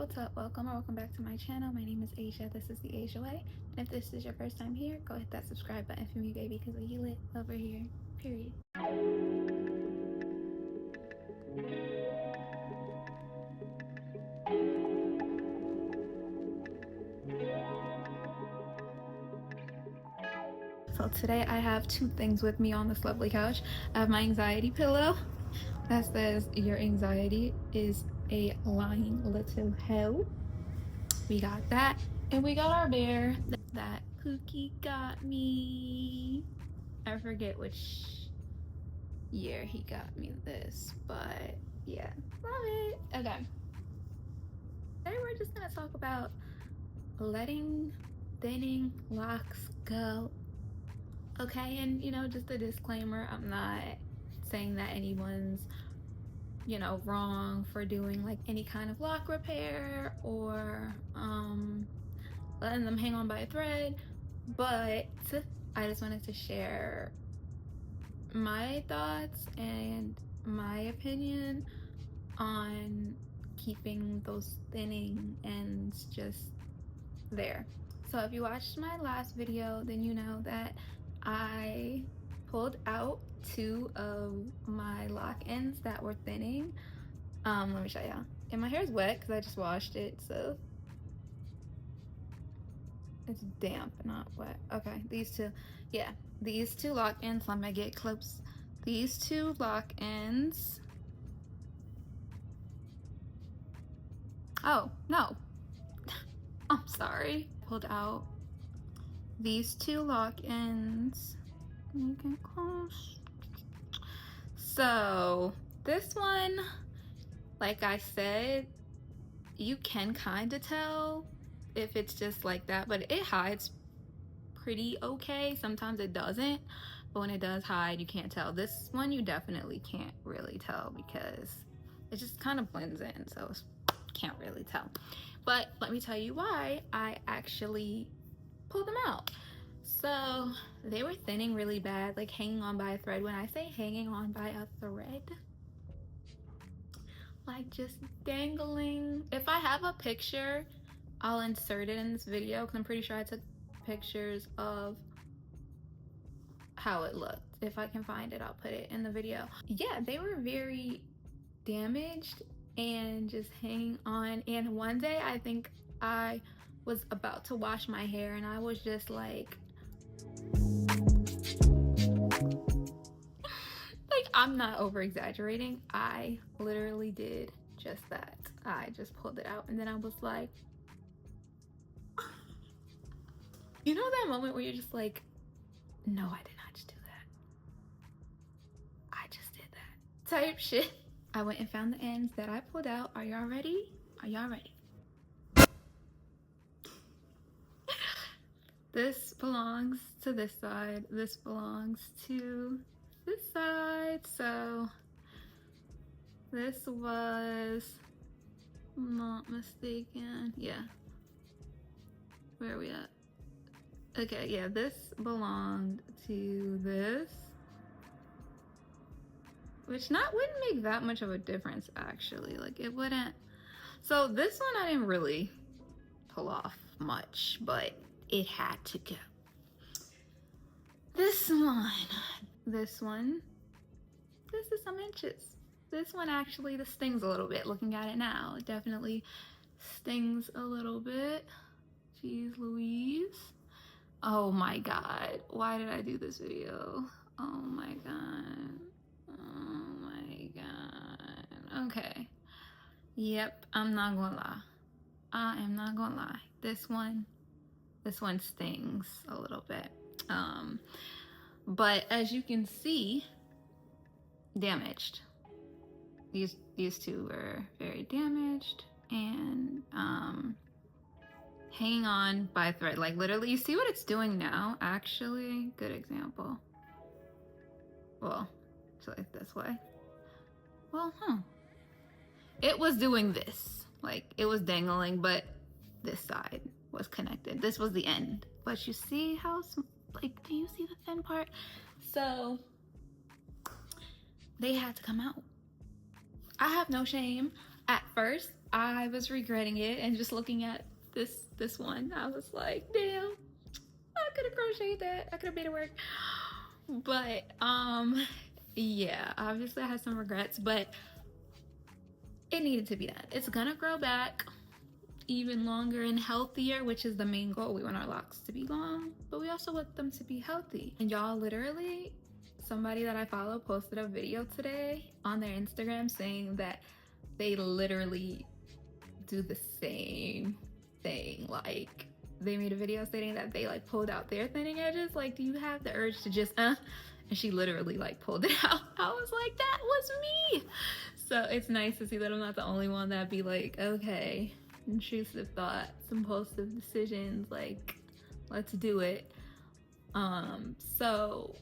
what's up? Welcome back to my channel. My name is Asia. This is the Asia Way. And if this is your first time here, go hit that subscribe button for me, baby, because we lit over here. Period. So today I have two things with me on this lovely couch. I have my anxiety pillow that says your anxiety is a lying little hoe. We got that. And we got our bear that Pookie got me. I forget which year he got me this, but yeah, love it. Okay. Today we're just gonna talk about letting thinning locks go. Okay, and just a disclaimer, I'm not saying that anyone's wrong for doing like any kind of lock repair or letting them hang on by a thread, but I just wanted to share my thoughts and my opinion on keeping those thinning ends just there. So if you watched my last video, then you know that I pulled out two of my lock ends that were thinning. Let me show y'all. And my hair is wet because I just washed it, so it's damp, not wet. Okay, these two lock ends. Let me get close. These two lock ends. Oh no, I'm sorry. Pulled out these two lock ends. Let me get close. So this one, like I said, you can kind of tell if it's just like that, but it hides pretty okay. Sometimes it doesn't, but when it does hide, you can't tell. This one you definitely can't really tell because it just kind of blends in, so can't really tell. But let me tell you why I actually pulled them out. So they were thinning really bad, like hanging on by a thread. When I say hanging on by a thread, like just dangling. If I have a picture, I'll insert it in this video because I'm pretty sure I took pictures of how it looked. If I can find it, I'll put it in the video. Yeah, they were very damaged and just hanging on. And one day I think I was about to wash my hair and I was just like I'm not over exaggerating. I literally did just that. I just pulled it out and then I was like, you know that moment where you're just like, no, I did not just do that. I just did that type shit. I went and found the ends that I pulled out. Are y'all ready? Are y'all ready? This belongs to this side. This belongs to this side. So this was, I'm not mistaken. Yeah. Where are we at? Okay, yeah, this belonged to this. Which wouldn't make that much of a difference actually. Like it wouldn't. So this one I didn't really pull off much, but it had to go. This one, this is some inches. This one actually, this stings a little bit. Looking at it now, it definitely stings a little bit. Jeez Louise. Oh my God, why did I do this video? Oh my God. Oh my God. Okay. Yep, I'm not gonna lie. I am not gonna lie. This one stings a little bit. But as you can see, damaged. These two were very damaged and hanging on by a thread. Like literally, you see what it's doing now? Actually, good example. Well, so like this way. Well, it was doing this. Like it was dangling, but this side was connected. This was the end. But you see how, like, do you see the thin part? So they had to come out. I have no shame. At first, I was regretting it, and just looking at this one, I was like, damn, I could have crocheted that. I could have made it work. But yeah, obviously I had some regrets, but it needed to be done. It's gonna grow back even longer and healthier, which is the main goal. We want our locks to be long, but we also want them to be healthy. And y'all, literally, somebody that I follow posted a video today on their Instagram saying that they literally do the same thing. Like, they made a video stating that they like pulled out their thinning edges. Like, do you have the urge to just and she literally like pulled it out. I was like, that was me. So it's nice to see that I'm not the only one that be like, okay, intrusive thoughts, impulsive decisions, like, let's do it. So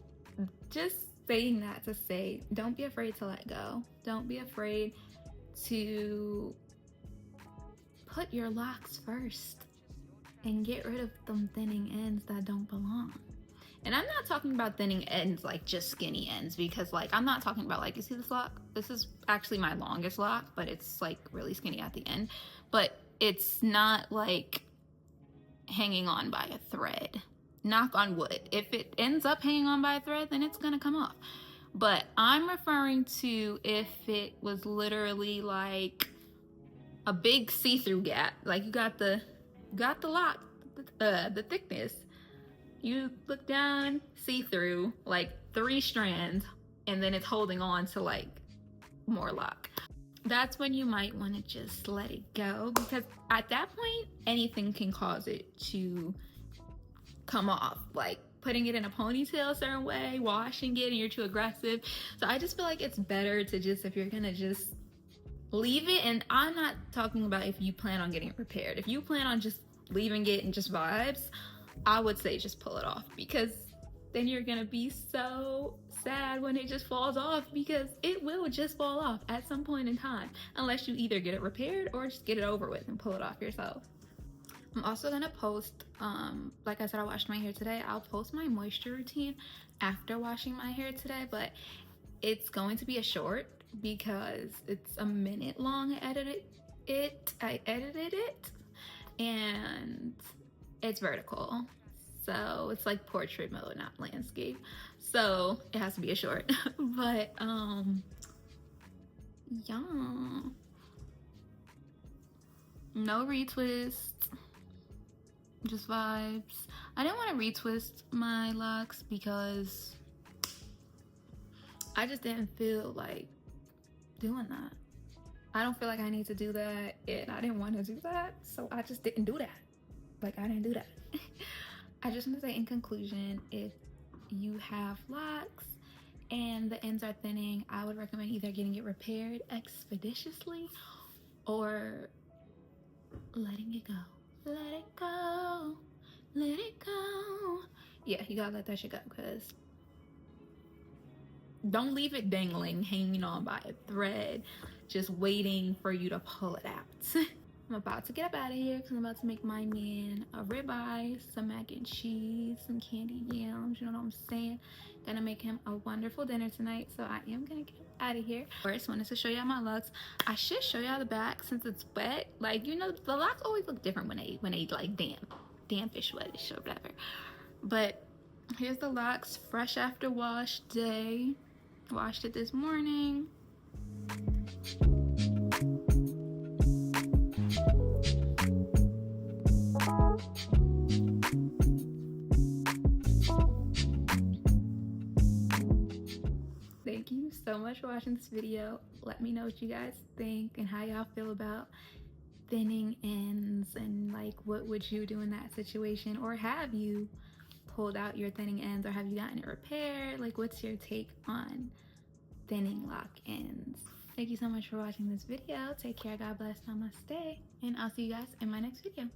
just saying that to say, don't be afraid to let go. Don't be afraid to put your locks first and get rid of them thinning ends that don't belong. And I'm not talking about thinning ends like just skinny ends, because like I'm not talking about like, you see this lock? This is actually my longest lock, but it's like really skinny at the end. But it's not like hanging on by a thread. Knock on wood. If it ends up hanging on by a thread, then it's gonna come off. But I'm referring to if it was literally like a big see-through gap. Like you got the lock, the thickness. You look down, see-through, like 3 strands, and then it's holding on to like more lock. That's when you might want to just let it go, because at that point, anything can cause it to come off. Like putting it in a ponytail a certain way, washing it, and you're too aggressive. So I just feel like it's better to just, if you're gonna just leave it, and I'm not talking about if you plan on getting it repaired. If you plan on just leaving it and just vibes, I would say just pull it off, because then you're gonna be so sad when it just falls off, because it will just fall off at some point in time, unless you either get it repaired or just get it over with and pull it off yourself. I'm also gonna post, like I said, I washed my hair today. I'll post my moisture routine after washing my hair today, but it's going to be a short because it's a minute long. I edited it, and it's vertical. So it's like portrait mode, not landscape. So it has to be a short. But yeah. No retwist. Just vibes. I didn't want to retwist my locks because I just didn't feel like doing that. I don't feel like I need to do that, and I didn't want to do that, so I just didn't do that. Like, I didn't do that. I just want to say in conclusion, if you have locks and the ends are thinning, I would recommend either getting it repaired expeditiously or letting it go. Let it go. Let it go. Yeah, you gotta let that shit go, because don't leave it dangling, hanging on by a thread, just waiting for you to pull it out. I'm about to get up out of here because I'm about to make my man a ribeye, some mac and cheese, some candy yams, you know what I'm saying? Gonna make him a wonderful dinner tonight, so I am gonna get out of here. First, wanted to show y'all my locks. I should show y'all the back since it's wet. Like, you know, the locks always look different when they like dampish, wetish or whatever. But here's the locks, fresh after wash day. Washed it this morning. Thank you so much for watching this video. Let me know what you guys think and how y'all feel about thinning ends, and like what would you do in that situation, or have you pulled out your thinning ends, or have you gotten it repaired? Like, what's your take on thinning lock ends? Thank you so much for watching this video. Take care, God bless, namaste, and I'll see you guys in my next video.